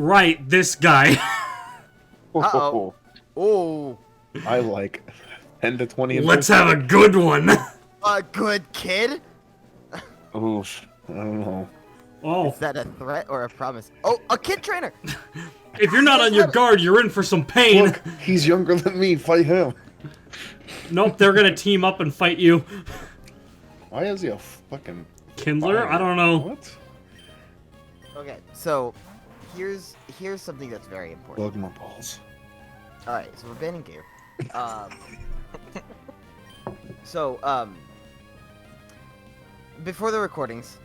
right, this guy. Uh-oh. Oh. I like 10 to 20. Let's have a good one. A good kid? Oof. I don't know. Oh, Is that a threat or a promise? Oh, a kid trainer! if you're not on your guard, you're in for some pain. Look, he's younger than me. Fight him. Nope, they're gonna team up and fight you. Why is he a fucking Kindler? fire? I don't know. What? Okay, so here's something that's very important. Bug my balls. Alright, so we're banning Gabe. Before the recordings,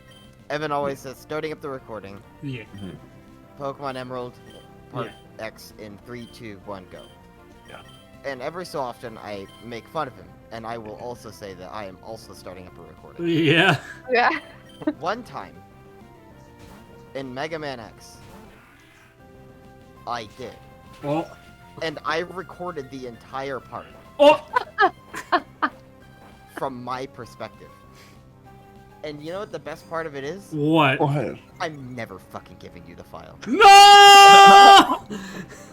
Evan always says, starting up the recording, Yeah. Pokemon Emerald, Part X in 3, 2, 1, go. Yeah. And every so often, I make fun of him, and I will also say that I am also starting up a recording. Yeah. Yeah. One time, in Mega Man X, I did. Oh. And I recorded the entire part Oh. from my perspective. And you know what the best part of it is? What? What? I'm never fucking giving you the file. No!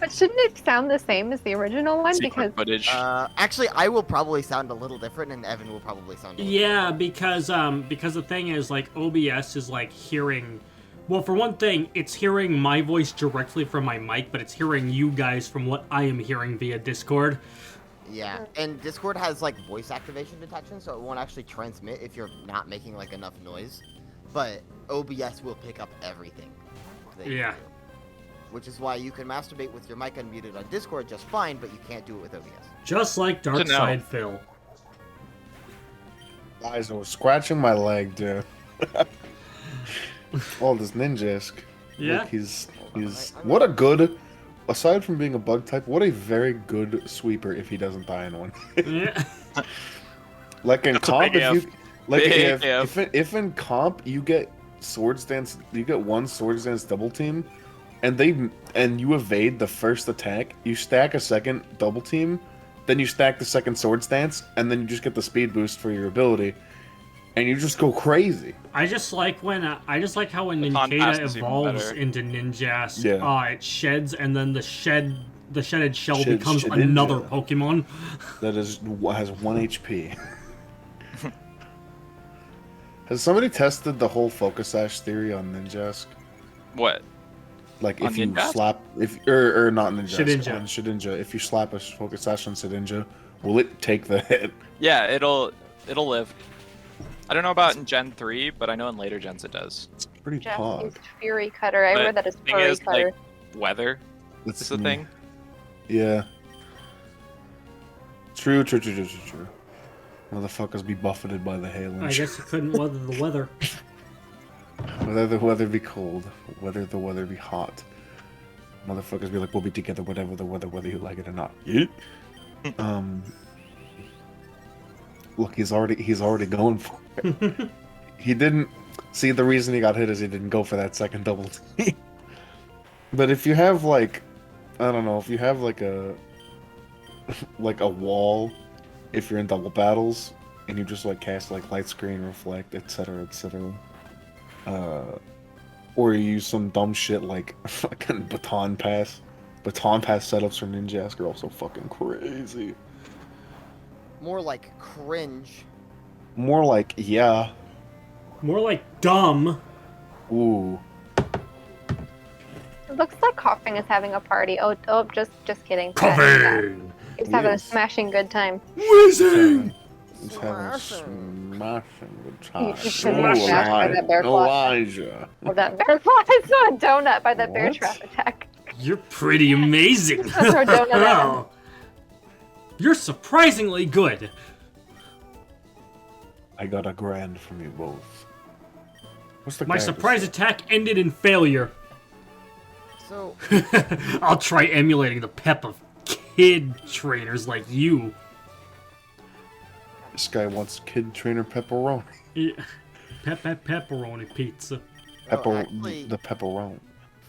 But shouldn't it sound the same as the original one? Secret Because footage. Actually, I will probably sound a little different, and Evan will probably sound a little Yeah, because the thing is, like, OBS is like hearing. Well, for one thing, it's hearing my voice directly from my mic, but it's hearing you guys from what I am hearing via Discord. Yeah, and Discord has, like, voice activation detection, so it won't actually transmit if you're not making, like, enough noise. But OBS will pick up everything. that you Yeah. do. Which is why you can masturbate with your mic unmuted on Discord just fine, but you can't do it with OBS. Just like Dark Good to know. Side Phil. Guys, I was scratching my leg, dude. Oh, this Ninjask. Yeah. Look, he's what a good. Aside from being a bug type, what a very good sweeper if he doesn't die in one. Yeah. Like in That's a comp, big if F. you like Big if in comp you get swords dance, you get one swords dance double team, and you evade the first attack. You stack a second double team, then you stack the second swords dance, and then you just get the speed boost for your ability, and you just go crazy. I just like how when The Nincada contrast is even evolves better. into Ninjask, Yeah. it sheds, and then the shedded shell Shed- becomes Shedinja. another Pokemon. That has 1 HP. Has somebody tested the whole Focus Sash theory on Ninjask? What? Like On if you Ninjask? slap or not Ninjask, Shedinja. on Shedinja, if you slap a Focus Sash on Shedinja, will it take the hit? Yeah, it'll live. I don't know about in Gen 3, but I know in later gens it does. It's pretty Jeff pog. used Fury Cutter. I But read that as the thing Furry is, Cutter. like, weather is the thing. Yeah. True. Motherfuckers be buffeted by the hail and I shit. guess you couldn't weather the weather. Whether the weather be cold, whether the weather be hot. Motherfuckers be like, we'll be together whatever the weather, whether you like it or not. Yeah. Look, he's already going for it. He didn't see the reason he got hit is he didn't go for that second double team. But if you have like, I don't know, if you have like a wall, if you're in double battles and you just like cast like light screen, reflect, etc., or you use some dumb shit like fucking baton pass setups for Ninjask are also fucking crazy. More like cringe. More like, yeah. More like dumb. Ooh. It looks like Coughing is having a party. Oh, just kidding. Coughing! He's having a Yes. smashing good time. Whizzing! He's having a Smashing. smashing good time. He's been smashed by that bear claw. Elijah. Oh, that bear claw! I saw a donut by that bear What? trap attack. You're pretty amazing. Throw a donut at him. You're surprisingly good. I got a grand from you both. What's the My guy surprise episode? attack ended in failure. So, I'll try emulating the pep of kid trainers like you. This guy wants kid trainer pepperoni. Yeah. Pepperoni pizza. actually- The pepperoni.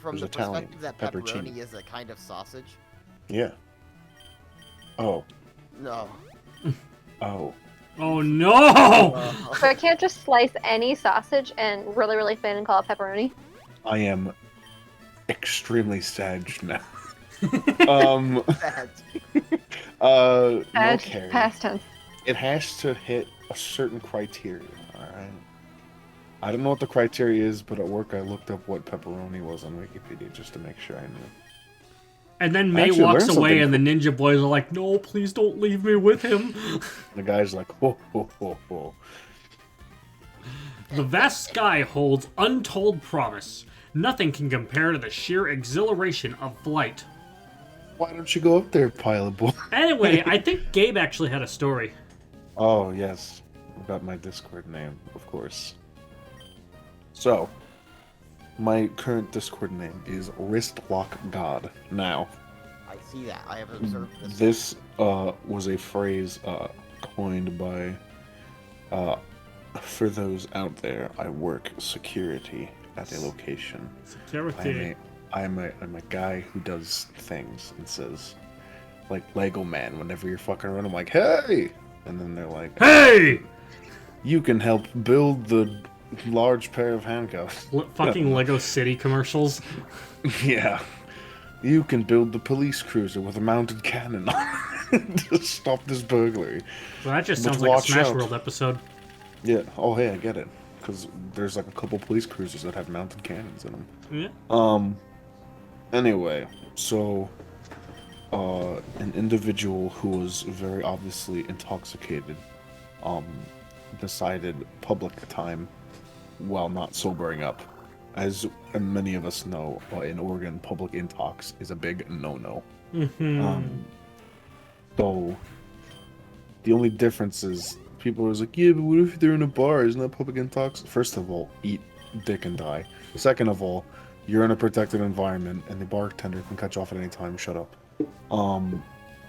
from There's the Italian, perspective that pepperoncini. pepperoni is a kind of sausage, Yeah. Oh. no. Oh. Oh no! So I can't just slice any sausage and really thin and call it pepperoni. I am extremely sad now. No carry. Past tense. It has to hit a certain criteria. All right. I don't know what the criteria is, but at work I looked up what pepperoni was on Wikipedia just to make sure I knew. And then May Actually, walks learned away, something and the ninja boys are like, "No, please don't leave me with him." The guy's like, ho, ho, ho, ho. The vast sky holds untold promise. Nothing can compare to the sheer exhilaration of flight. Why don't you go up there, pilot boy? Anyway, I think Gabe actually had a story. Oh, yes. I got my Discord name, of course. So, my current Discord name is Wristlock God. Now, I see that. I have observed this. this was a phrase coined by, for those out there, I work security at a location. Security. I'm a guy who does things and says, like Lego Man, whenever you're fucking around, I'm like, hey! And then they're like, Hey! you can help build the large pair of handcuffs. Fucking Lego City commercials. Yeah. You can build the police cruiser with a mounted cannon on it to stop this burglary. Well, that just But sounds like a watch Smash out. World episode. Yeah. Oh, hey, I get it. Because there's like a couple police cruisers that have mounted cannons in them. Yeah. Anyway, so an individual who was very obviously intoxicated decided public time while not sobering up. As many of us know, in Oregon, public intox is a big no-no. So the only difference is people are like, yeah, but what if they're in a bar? Isn't that public intox? First of all, eat dick and die. Second of all, you're in a protected environment, and the bartender can cut you off at any time. Shut up.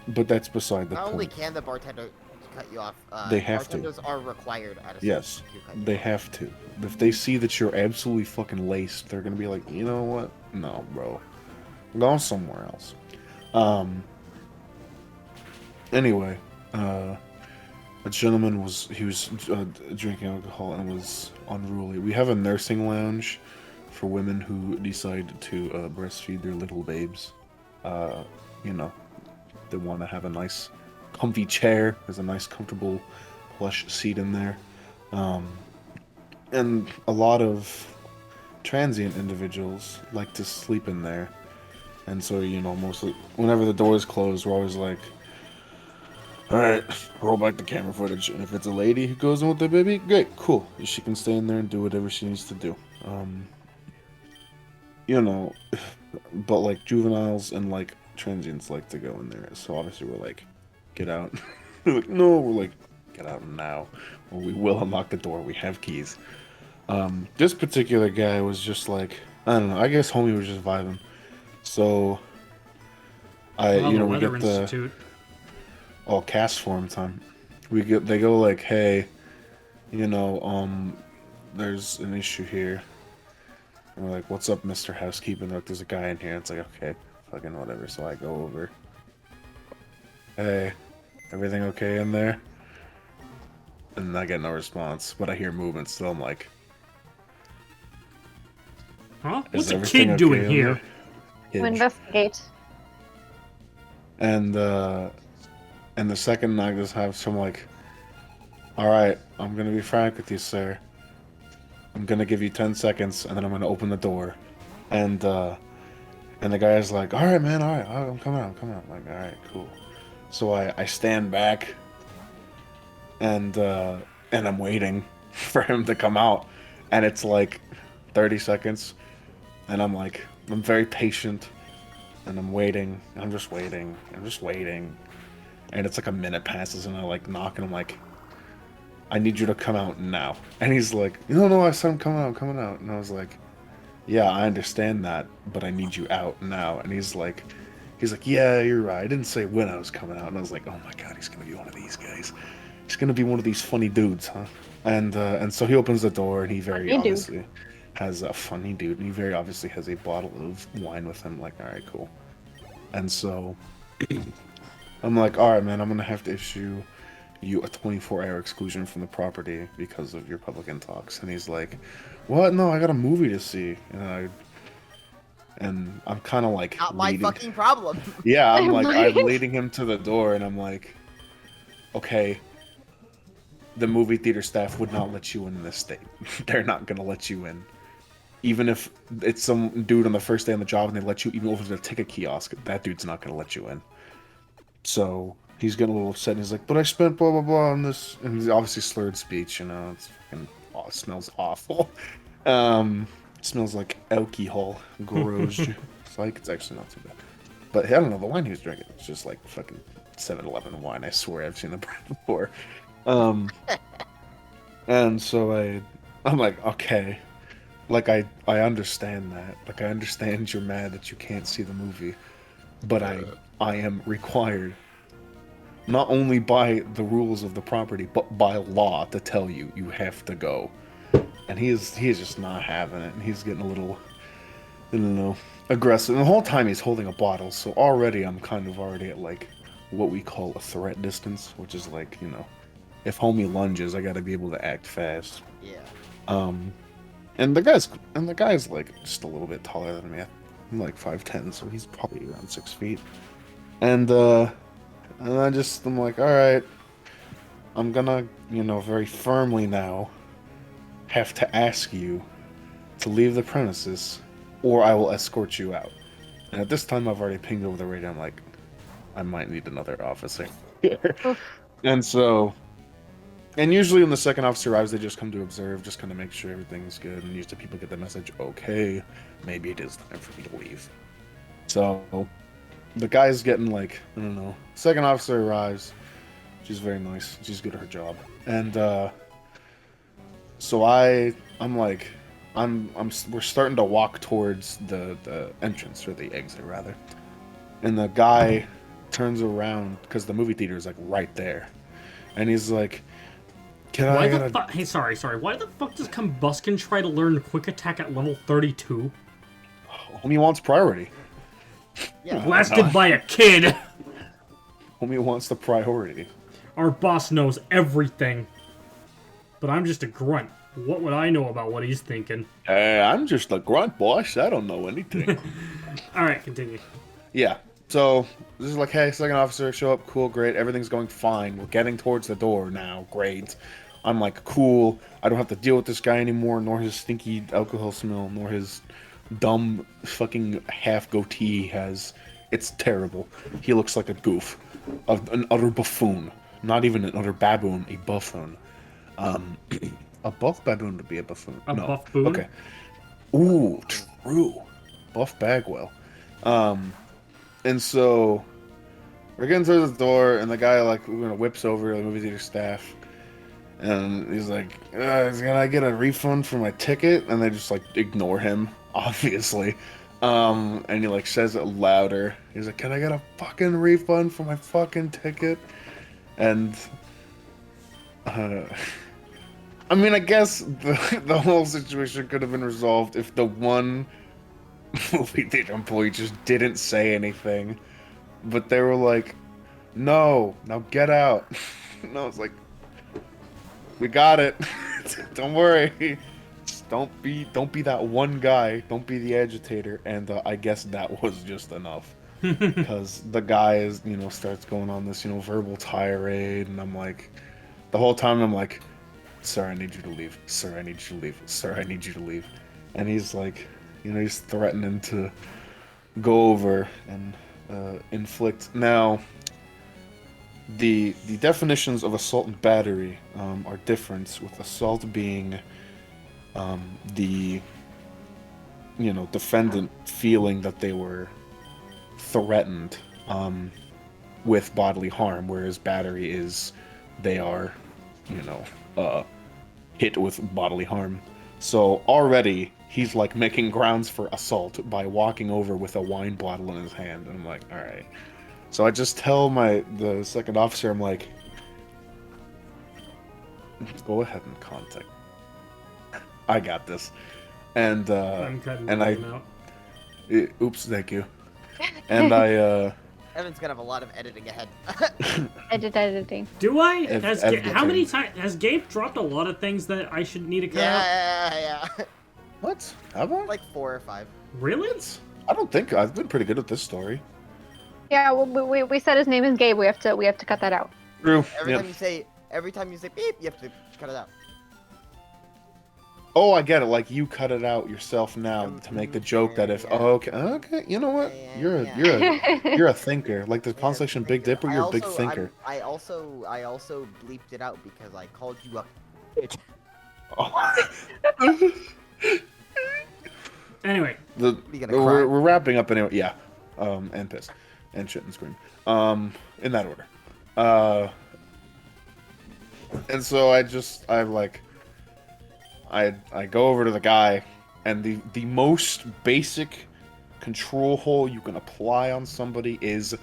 But that's beside the Not point. only can the bartender cut you off, They have to. bartenders are required at a Yes, certain to cut you they off. have to. If they see that you're absolutely fucking laced, they're gonna be like, you know what? No, bro. Go somewhere else. Anyway, a gentleman was drinking alcohol and was unruly. We have a nursing lounge for women who decide to breastfeed their little babes. You know, they want to have a nice comfy chair. There's a nice comfortable plush seat in there. And a lot of transient individuals like to sleep in there. And so, you know, mostly whenever the door is closed, we're always like, alright, roll back the camera footage. And if it's a lady who goes in with the baby, great, cool. She can stay in there and do whatever she needs to do. You know, but like juveniles and like transients like to go in there. So obviously we're like, get out. We're like, no, we're like, get out now. Or we will unlock the door. We have keys. This particular guy was just like, I don't know, I guess homie was just vibing. So, Well, you know, the we Weather get the Institute. cast form time. They go like, hey, you know, there's an issue here. And we're like, what's up, Mr. Housekeeping? Like, there's a guy in here. It's like, okay, fucking whatever. So I go over. Hey, everything okay in there? And I get no response, but I hear movement still. I'm like, Huh? is What's a everything kid okay doing in here? there? Hinge. Investigate. And the second I just have some like, all right, I'm gonna be frank with you, sir. I'm gonna give you 10 seconds, and then I'm gonna open the door. And the guy's like, all right, man, all right, I'm coming out. I'm like, all right, cool. So I stand back, and I'm waiting for him to come out, and it's like 30 seconds, and I'm very patient, and I'm waiting, and I'm just waiting, and it's like a minute passes, and I like knock, and I'm like, I need you to come out now. And he's like, no, I said I'm coming out. And I was like, yeah, I understand that, but I need you out now. And he's like, yeah, you're right. I didn't say when I was coming out. And I was like, oh my god, he's gonna be one of these guys. He's gonna be one of these funny dudes, huh? And so he opens the door, and he very Funny dude. obviously has a funny dude. And he very obviously has a bottle of wine with him. Like, all right, cool. And so I'm like, all right, man, I'm gonna have to issue you a 24-hour exclusion from the property because of your public intox. And he's like, what? No, I got a movie to see. And and I'm kind of like Not my leading. fucking problem. Yeah, I'm like I'm Right? leading him to the door, and I'm like, okay, the movie theater staff would not let you in this state. They're not gonna let you in. Even if it's some dude on the first day on the job and they let you even over to the ticket kiosk, that dude's not gonna let you in. So he's getting a little upset and he's like, but I spent blah blah blah on this, and he's obviously slurred speech, you know, it's fucking it smells awful. It smells like alcohol. Gross. It's like it's actually not too bad. But I don't know, the wine he was drinking was just like fucking 7-Eleven wine. I swear I've seen the brand before. And so I'm like, okay. Like I understand that. Like I understand you're mad that you can't see the movie. But I am required not only by the rules of the property, but by law to tell you you have to go. And he is just not having it, and he's getting a little, I don't know, aggressive. And the whole time he's holding a bottle, so already I'm kind of already at like what we call a threat distance, which is like, you know, if homie lunges, I gotta be able to act fast. Yeah. And the guy's like just a little bit taller than me. I'm like 5'10", so he's probably around 6 feet. And I'm like, all right, I'm gonna, you know, very firmly now have to ask you to leave the premises, or I will escort you out. And at this time, I've already pinged over the radio. I'm like, I might need another officer here. And so, and usually when the second officer arrives, they just come to observe, just kind of make sure everything's good. And usually people get the message, okay, maybe it is time for me to leave. So the guy's getting like, I don't know. Second officer arrives. She's very nice. She's good at her job. And so I'm like, we're starting to walk towards the entrance, or the exit rather. And the guy turns around because the movie theater is like right there, and he's like, Why the fuck? Hey, sorry. Why the fuck does Combuskin try to learn Quick Attack at level 32? Homie wants priority. Yeah. Blasted by a kid. Homie wants the priority. Our boss knows everything, but I'm just a grunt. What would I know about what he's thinking? I'm just a grunt, boss. I don't know anything. All right, continue. Yeah. So this is like, hey, second officer, show up. Cool, great. Everything's going fine. We're getting towards the door now. Great. I'm like, cool. I don't have to deal with this guy anymore, nor his stinky alcohol smell, nor his dumb fucking half goatee he has. It's terrible. He looks like a goof, an utter buffoon. Not even an utter baboon, a buffoon. A buff baboon would be a buffoon. A no. buffoon? Okay. Ooh, true. Buff Bagwell. And so we're getting through the door, and the guy whips over the movie theater staff, and he's like, "Can I get a refund for my ticket?" And they just like ignore him, obviously. And he like says it louder. He's like, "Can I get a fucking refund for my fucking ticket?" And I mean, I guess the whole situation could have been resolved if the one movie theater employee just didn't say anything. But they were like, no, now get out. And I was like, we got it. Don't worry. Just don't be that one guy. Don't be the agitator. And I guess that was just enough. Because the guy is, starts going on this, verbal tirade. And I'm like, the whole time I'm like, sir, I need you to leave. Sir, I need you to leave. Sir, I need you to leave. And he's like, he's threatening to go over and inflict. Now, the definitions of assault and battery are different, with assault being the defendant feeling that they were threatened with bodily harm, whereas battery is they are hit with bodily harm. So already he's like making grounds for assault by walking over with a wine bottle in his hand, and I'm like, all right. So I just tell the second officer, I'm like, go ahead and contact. I got this. And I'm cutting and him out. Oops, thank you. And Evan's gonna have a lot of editing ahead. Editing. Do I? Editing. How many times has Gabe dropped a lot of things that I should need to cut out? Yeah. what? Have I? Like 4 or 5. Really? I don't think I've been pretty good at this story. Yeah, well, we said his name is Gabe. We have to cut that out. True. Every Yep. time you say beep, you have to cut it out. Oh, I get it. Like you cut it out yourself now to make the joke that if yeah. oh, okay, you know what? Yeah. You're a thinker. Like the Yeah, constellation Big thinker. Dipper, you're a big thinker. I also bleeped it out because I called you a bitch. Oh. Anyway, You gonna cry? we're wrapping up anyway. Yeah, and piss, and shit and scream. In that order. And so I go over to the guy, and the most basic control hole you can apply on somebody is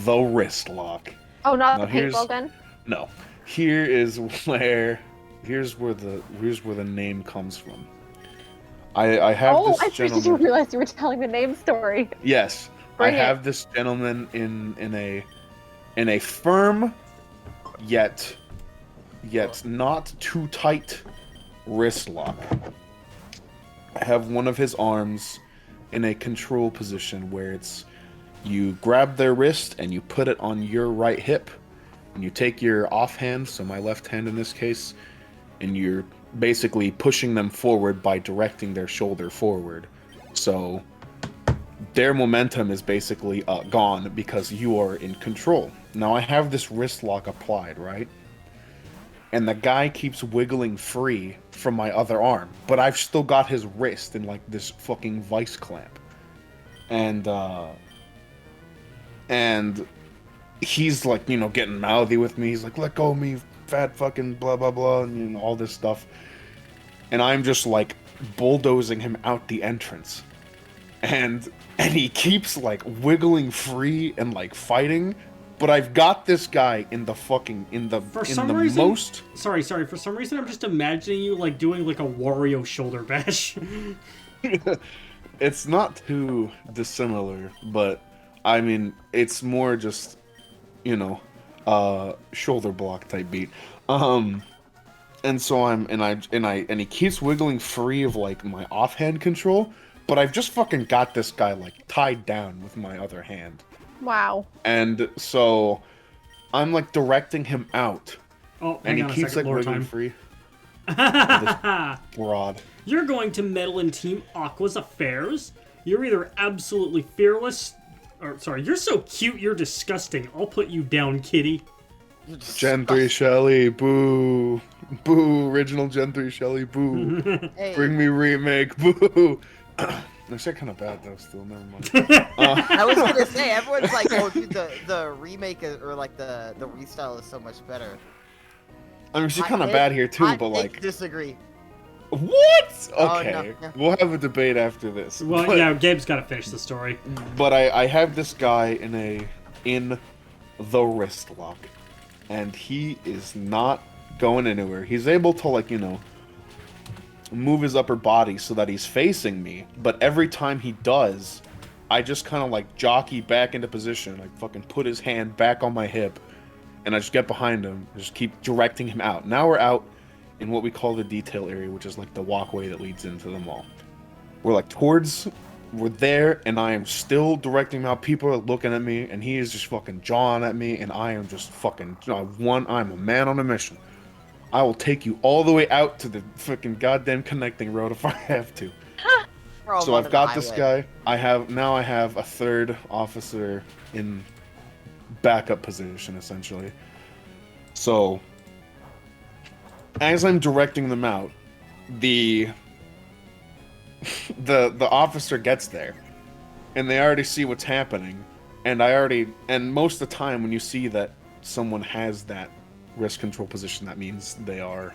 the wrist lock. Oh, not Now the here's- paintball gun. No, here's where the name comes from. I have Oh, this I first gentleman. didn't realize you were telling the name story. Yes, Bring I it. have this gentleman in a firm yet not too tight wrist lock. I have one of his arms in a control position where it's you grab their wrist and you put it on your right hip, and you take your offhand, so my left hand in this case, and you're basically pushing them forward by directing their shoulder forward. So their momentum is basically gone because you are in control. Now I have this wrist lock applied, right? And the guy keeps wiggling free from my other arm, but I've still got his wrist in like this fucking vice clamp. And he's like, you know, getting mouthy with me. He's like, let go of me, fat fucking blah blah blah, and you know, all this stuff. And I'm just like bulldozing him out the entrance. And he keeps like wiggling free and like fighting, but I've got this guy in the fucking for some reason, most. sorry. For some reason, I'm just imagining you like doing like a Wario shoulder bash. It's not too dissimilar, but I mean, it's more just, you know, shoulder block type beat. And so and he keeps wiggling free of like my offhand control, but I've just fucking got this guy like tied down with my other hand. Wow. And so I'm like directing him out, Oh, and hang he on a keeps second, like lore wiggling time. free. This broad. You're going to meddle in Team Aqua's affairs? You're either absolutely fearless, or sorry, you're so cute you're disgusting. I'll put you down, kitty. You're just Gen 3 Shelly, boo. Boo, original Gen 3 Shelly, boo. Hey, Bring me remake, boo. That's kind of bad though, still, never mind. I was gonna say everyone's like, oh, dude, the remake or like the restyle is so much better. I mean, she's Hot kind of take- bad here too, hot but take, like, disagree. what? Oh, Okay, no. we'll have a debate after this. Well, but, yeah, Gabe's got to finish the story. But I have this guy in the wrist lock, and he is not going anywhere. He's able to, like, you know, move his upper body so that he's facing me, but every time he does, I just kind of like jockey back into position, like fucking put his hand back on my hip, and I just get behind him, just keep directing him out. Now we're out in what we call the detail area, which is like the walkway that leads into the mall. We're there, and I am still directing him out. People are looking at me, and he is just fucking jawing at me, and I am just fucking I'm a man on a mission. I will take you all the way out to the freaking goddamn connecting road if I have to. We're all So on I've the got this highway. guy. I have a third officer in backup position, essentially. So as I'm directing them out, the officer gets there, and they already see what's happening, and most of the time when you see that someone has that risk control position, that means they are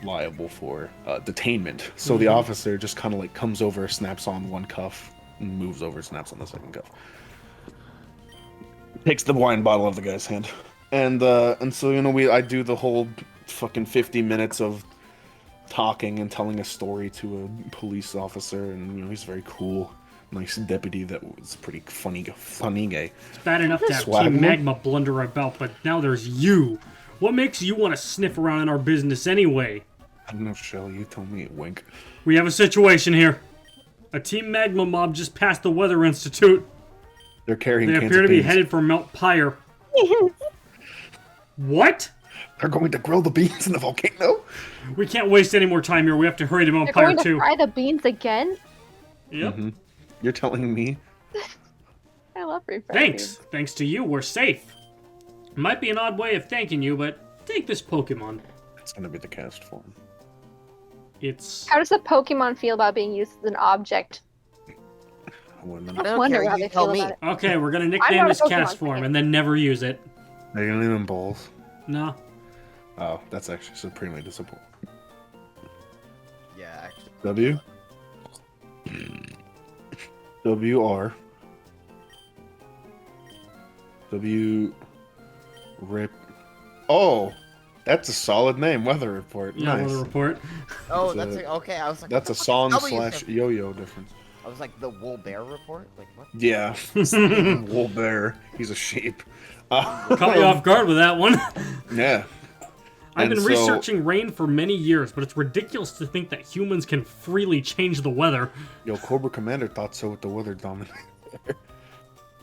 liable for detainment. So the officer just kind of like comes over, snaps on one cuff, and moves over, snaps on the second cuff, takes the wine bottle of the guy's hand, and so, you know, I do the whole fucking 50 minutes of talking and telling a story to a police officer, and you know, he's very cool, nice deputy that was pretty funny guy. It's bad enough to have Swag Team him. Magma blunder about, but now there's you. What makes you want to sniff around in our business anyway? I don't know, Shelly, you told me, wink. We have a situation here. A Team Magma mob just passed the Weather Institute. They're carrying They cans appear of to be beans. headed for Mount Pyre. What? They're going to grill the beans in the volcano? We can't waste any more time here. We have to hurry to Mount They're Pyre going to too. fry the beans again? Yep. Mhm. You're telling me? I love refried Thanks. beans. Thanks to you, we're safe. Might be an odd way of thanking you, but take this Pokemon. It's going to be the cast form. It's... How does a Pokemon feel about being used as an object? I wouldn't. I don't wonder care. how You they tell feel me. about it. Okay, we're gonna I'm nickname not a this Pokemon cast form fan. and then never use it. They're going to name balls. No. Oh, that's actually supremely disappointing. Yeah, actually. W. WR. W. Rip. Oh, that's a solid name. Weather Report. Yeah, Nice. weather report. Oh, That's that's a- okay. I was like, That's a what the song fuck W slash stand- yo-yo difference. I was like, the Wool Bear report. Like what? Yeah. Wool bear. He's a sheep. Caught you off guard with that one. Yeah. I've And been so- researching rain for many years, but it's ridiculous to think that humans can freely change the weather. Yo, Cobra Commander thought so with the weather dominator.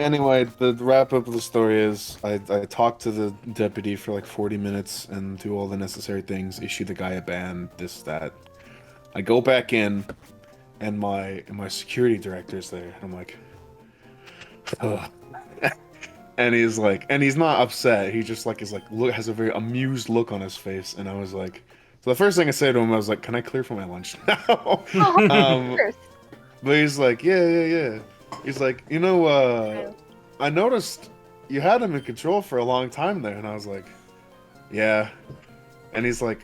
Anyway, the wrap up of the story is I talked to the deputy for like 40 minutes and do all the necessary things, issue the guy a ban, this, that. I go back in and my security director's there. I'm like, ugh. And he's like, and he's not upset. He just like is like look has a very amused look on his face. And I was like, so the first thing I said to him, I was like, can I clear for my lunch now? Oh, Um, first. But he's like, yeah. He's like, I noticed you had him in control for a long time there, and I was like, yeah. And he's like,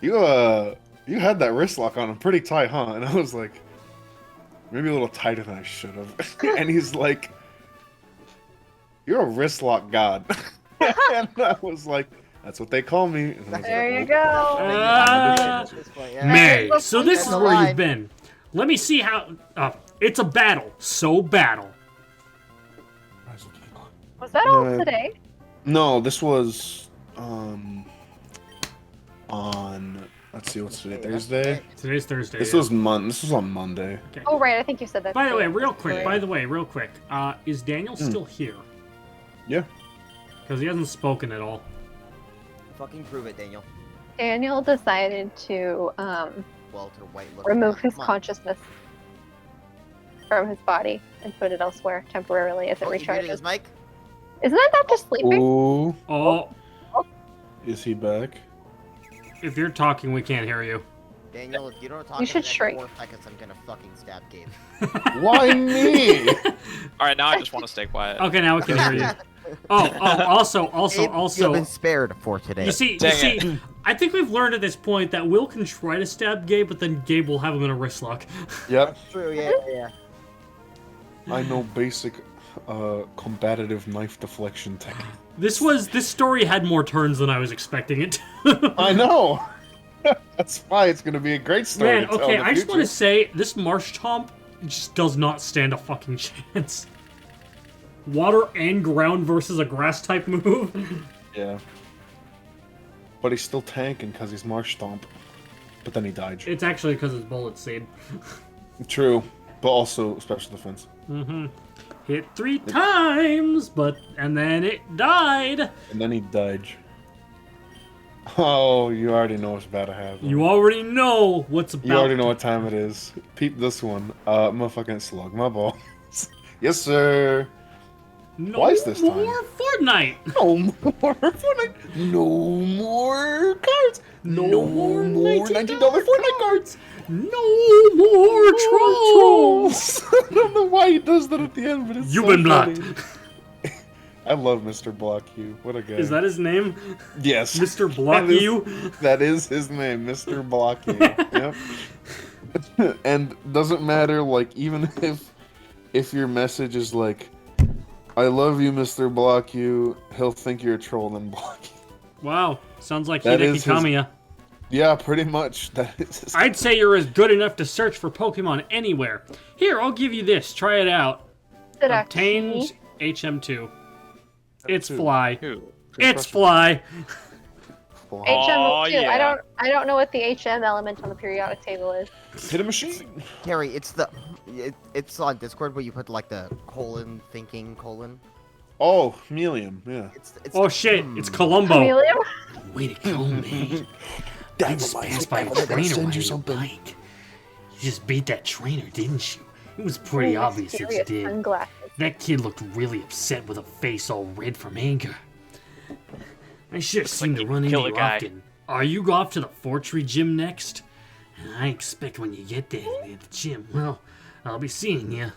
you had that wrist lock on him pretty tight, huh? And I was like, maybe a little tighter than I should have. And he's like, you're a wrist lock god. And I was like, that's what they call me. And I was There like, you go. Ah. At this point, yeah. May, so this is That's a where lie. you've been. Let me see how... it's a battle. So battle. Was that all No. today? No, this was on let's see what's today, Thursday. Today's Thursday. This yeah. was on Monday. Oh, right. I think you said that. By the way, today. real quick. Is Daniel still here? Yeah. Because he hasn't spoken at all. Fucking prove it, Daniel. Daniel decided to Walter White. look remove at his come on. consciousness from his body and put it elsewhere temporarily as it Oh, he muted his recharges. mic. Isn't that just sleeping? Ooh, Oh, is he back? if you're talking, we can't hear you. Daniel, if you don't talk You should in the next shrink. 4 seconds, I'm gonna fucking stab Gabe. Why me? All right, now I just want to stay quiet. Okay, now we can hear you. Also, Gabe, you've been spared for today. you see, Dang I think we've learned at this point that Will can try to stab Gabe, but then Gabe will have him in a wrist lock. Yep, True, yeah. I know basic combative knife deflection technique. This story had more turns than I was expecting it to. I know. That's why it's gonna be a great story. Man, to tell okay, in the I just want to future. say this Marsh Chomp just does not stand a fucking chance. Water and ground versus a grass type move. Yeah. But he's still tanking because he's Marsh Stomp. But then he died. It's actually because it's bullet seed. True, but also special defense. Mm-hmm. Hit 3 times, and then it died. And then he died. Oh, you already know what's about to happen. You already know what's about. You already know what time it is. Peep this one. Motherfucking slug my balls. Yes, sir. No Twice this time. more Fortnite. No more Fortnite. No more cards. No more $19 Fortnite cards. No more trolls. I don't know why he does that at the end, but it's You've so been funny. blocked. I love Mr. Block You. What a guy. Is that his name? Yes. Mr. Block That is- You? That is his name, Mr. Block You. Yep. And doesn't matter, like, even if your message is like, I love you, Mr. Block You, he'll think you're a troll and block you. Wow, sounds like That Hideki is his- Kamiya. Yeah, pretty much. That is his... I'd say you're as good enough to search for Pokemon anywhere. Here, I'll give you this. Try it out. Is it a Obtained key? HM2. It's Two. Fly. Who? It's Fly. Couple. Oh, HM too. yeah. I don't know what the HM element on the periodic table is. Hit a machine. Carrie, it's on Discord where you put like the colon thinking colon. Oh, helium. Yeah. It's Oh shit, it's Columbo. Chameleon? Way to go, man. I just passed by a trainer riding a bike. You just beat that trainer, didn't you? It was pretty obvious that you Mysterious did. sunglasses. That kid looked really upset with a face all red from anger. I sure seem to you'd run into kill a you guy. often. Are you off to the Fortree gym next? I expect when you get there at the gym, well, I'll be seeing you.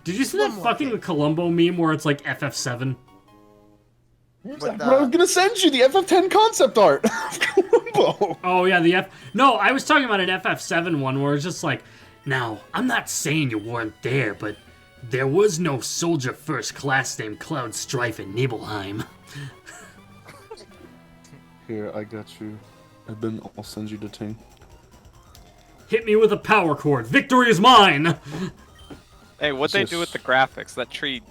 Did you see that One more fucking thing. Columbo meme where it's like FF7? With, I was gonna send you the FF10 concept art. Columbo. Oh yeah, the F. No, I was talking about an FF7 one where it's just like, now I'm not saying you weren't there, but there was no soldier first class named Cloud Strife in Nibelheim. Here, I got you. And then I'll send you the thing. Hit me with a power chord. Victory is mine. Hey, what'd they do with Just- the graphics? That tree,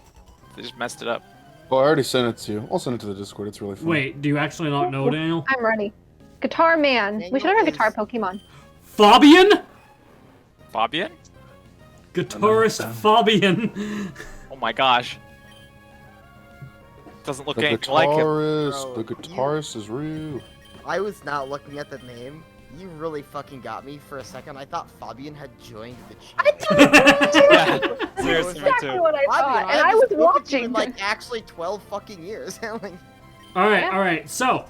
they just messed it up. Oh, I already sent it to you. I'll send it to the Discord. It's really fun. Wait, do you actually not know, Daniel? I'm ready. Guitar Man. We should have a guitar Pokemon. Fabian? Fabian? Guitarist Fabian. Oh my gosh. Doesn't look The anything like him. guitarist. The Bro, guitarist is real. I was not looking at the name. You really fucking got me for a second. I thought Fabian had joined the channel. Yeah, seriously, me Exactly too. what I thought, Fabian, and I haven't was spoken to you watching. in, like actually 12 fucking years. Like, All right. So,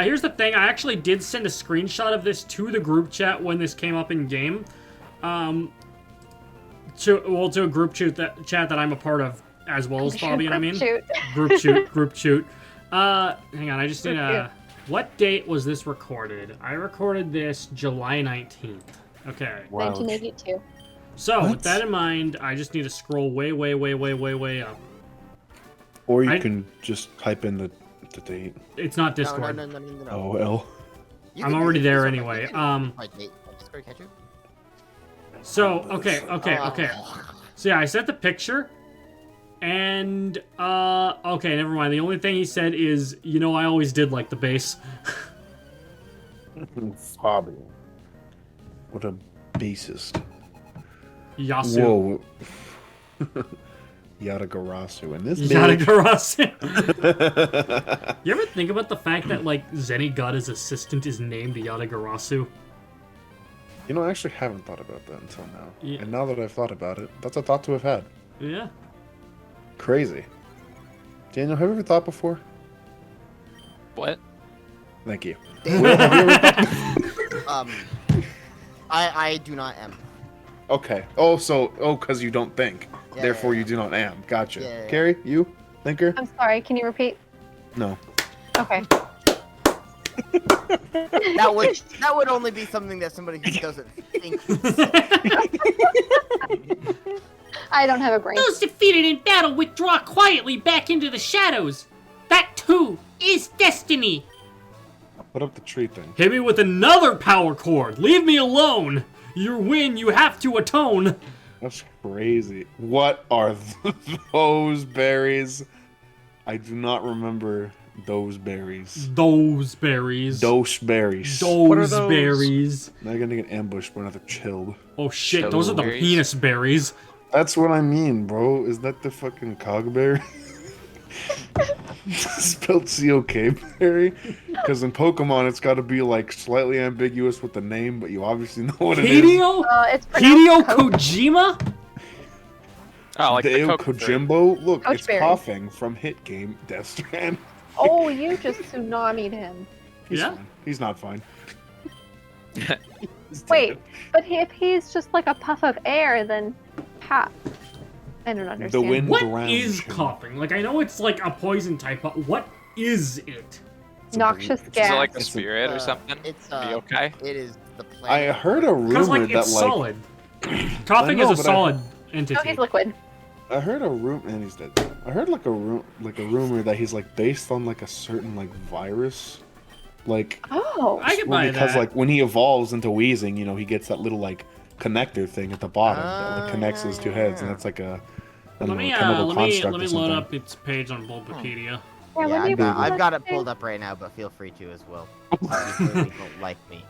here's the thing. I actually did send a screenshot of this to the group chat when this came up in game. To a group chat that I'm a part of as well as Fabian. I mean, Shoot. group shoot. Hang on. I just need a. What date was this recorded? I recorded this July 19th. Okay. Wow. 1982. So What? with that in mind, I just need to scroll way up. Or you I- can just type in the date. It's not no, Discord. no. Oh, L. You I'm can already use there this anyway. My date. Discord, can't you? So okay. Oh. So yeah, I sent the picture, and okay, never mind. The only thing he said is, I always did like the bass. Fabian. What a bassist. Yasu. Whoa. Yadagarasu. And this Yadagarasu. You ever think about the fact that like Zenigata's assistant is named Yadagarasu? You know, I actually haven't thought about that until now. Yeah. And now that I've thought about it, that's a thought to have had. Yeah. Crazy. Daniel, have you ever thought before? What? Thank you. I do not am. Okay. Because you don't think. Yeah, Therefore, yeah, you do not am. Gotcha. Yeah. Carrie, you? Thinker? I'm sorry, can you repeat? No. Okay. That would only be something that somebody who doesn't think. would say. I don't have a brain. Those defeated in battle withdraw quietly back into the shadows. That too is destiny. Put up the tree thing. Hit me with another power chord. Leave me alone. Your win, you have to atone. That's crazy. What are those berries? I do not remember those berries. Those berries. Those berries. What are Those those? berries. They're gonna get ambushed by anher chilled. Oh shit, those are the Berries. penis berries. That's what I mean, bro. Is that the fucking cogberry? Spelled C-O-K berry? Because in Pokemon, it's got to be like slightly ambiguous with the name, but you obviously know what it is. Hideo? It's Hideo pronounced Kojima? Oh, like the Deo Coke fruit. Kojimbo? Look, it's Coachberry. coughing from hit game Death Strand. Oh, you just tsunami'd him. He's Yeah? fine. He's not fine. Wait, but if he's just like a puff of air, then how? I don't understand. wind- What around is him. coughing? Like, I know it's like a poison type, but what is it? Noxious Is it gas. like a It's a- spirit or something? It's Be okay? It is the I planet. heard a Because, rumor like, that it's like solid. Coughing I know, is a but I- solid No, entity. he's liquid. I heard a rumor, and he's dead. I heard like a rumor that he's like based on like a certain like virus, like Oh. I can buy because that. like when he evolves into Weezing, you know, he gets that little like connector thing at the bottom that like, connects his two heads, and that's like a I don't know, a chemical let me construct load or something. up its page on Bulbapedia. Yeah, when Yeah, you I've got it say- pulled up right now, but feel free to as well. You clearly don't like me.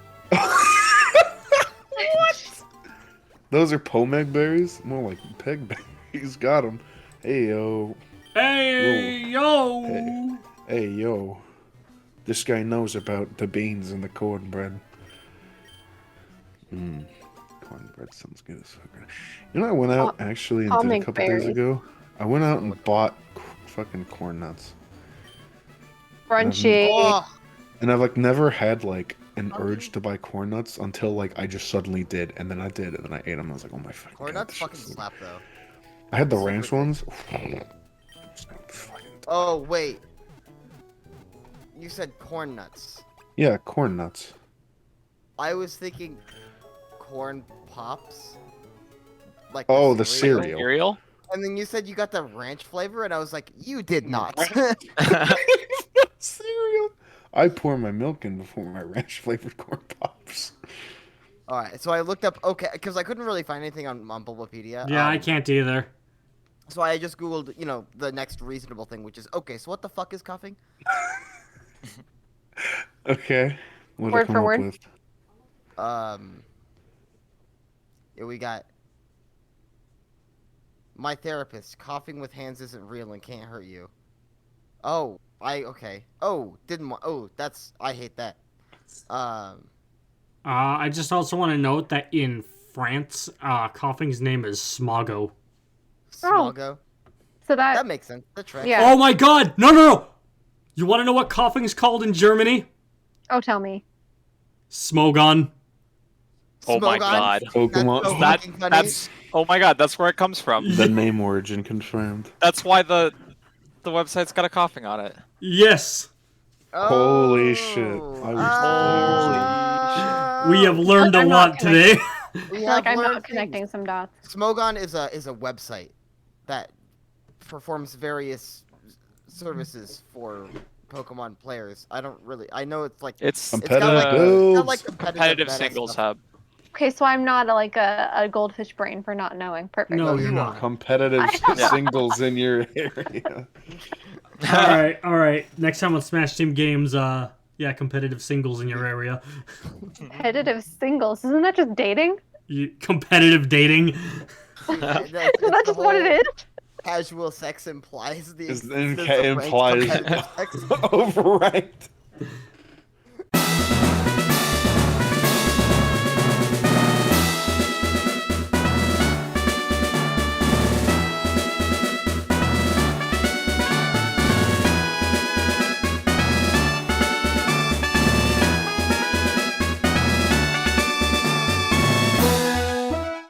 Those are Pomeg berries? More like peg berries. Got them. Hey, yo. Hey, yo! Hey. Hey, yo. This guy knows about the beans and the cornbread. Cornbread sounds good as fuck. You know, I went out actually and did a Pomeg couple days berries. ago. I went out and bought fucking corn nuts. Crunchy. Oh, And I've like never had like an urge to buy corn nuts until like I just suddenly did, and then I did, and then I ate them. I was like, oh my fucking corn god, nuts this fucking shit's so slap though. I had the Super ranch good. ones. Oh wait, you said corn nuts. Yeah, corn nuts. I was thinking corn pops. Like Oh, the cereal. Cereal? And then you said you got the ranch flavor, and I was like, you did not. Cereal. I pour my milk in before my ranch flavored corn pops. All right, so I looked up because I couldn't really find anything on Bulbapedia. Yeah, I can't either. So I just googled, the next reasonable thing, which is okay. So what the fuck is coughing? Okay. What did I Word come for up word? with? Yeah, we got my therapist. Coughing with hands isn't real and can't hurt you. Oh, okay. Oh, didn't want. Oh, I hate that. I just also want to note that in France, coughing's name is Smogo. Smoggo. So That that makes sense. The trick. Yeah. Oh my god! No! You want to know what coughing's called in Germany? oh, tell me. Smogon. Oh my Smogon? god. Pokemon. That's so That fucking funny. that's oh my god, that's where it comes from. The name origin confirmed. That's why the website's got a coughing on it. Yes! Holy shit. Oh. We have learned a I'm not lot today. We I feel have like I'm learned not connecting some dots. Smogon is a website that performs various services for Pokemon players. I know it's like It's Competitive got builds. like competitive meta singles stuff. hub. Okay, so I'm not like a goldfish brain for not knowing. Perfect. No, you you're are. not. Competitive Yeah. singles in your area. Alright. Next time on Smash Team Games, competitive singles in your area. Competitive singles. Isn't that just dating? Competitive dating. Isn't that just what it is? Casual sex implies the Is existence implies of ranked competitive sex. overranked.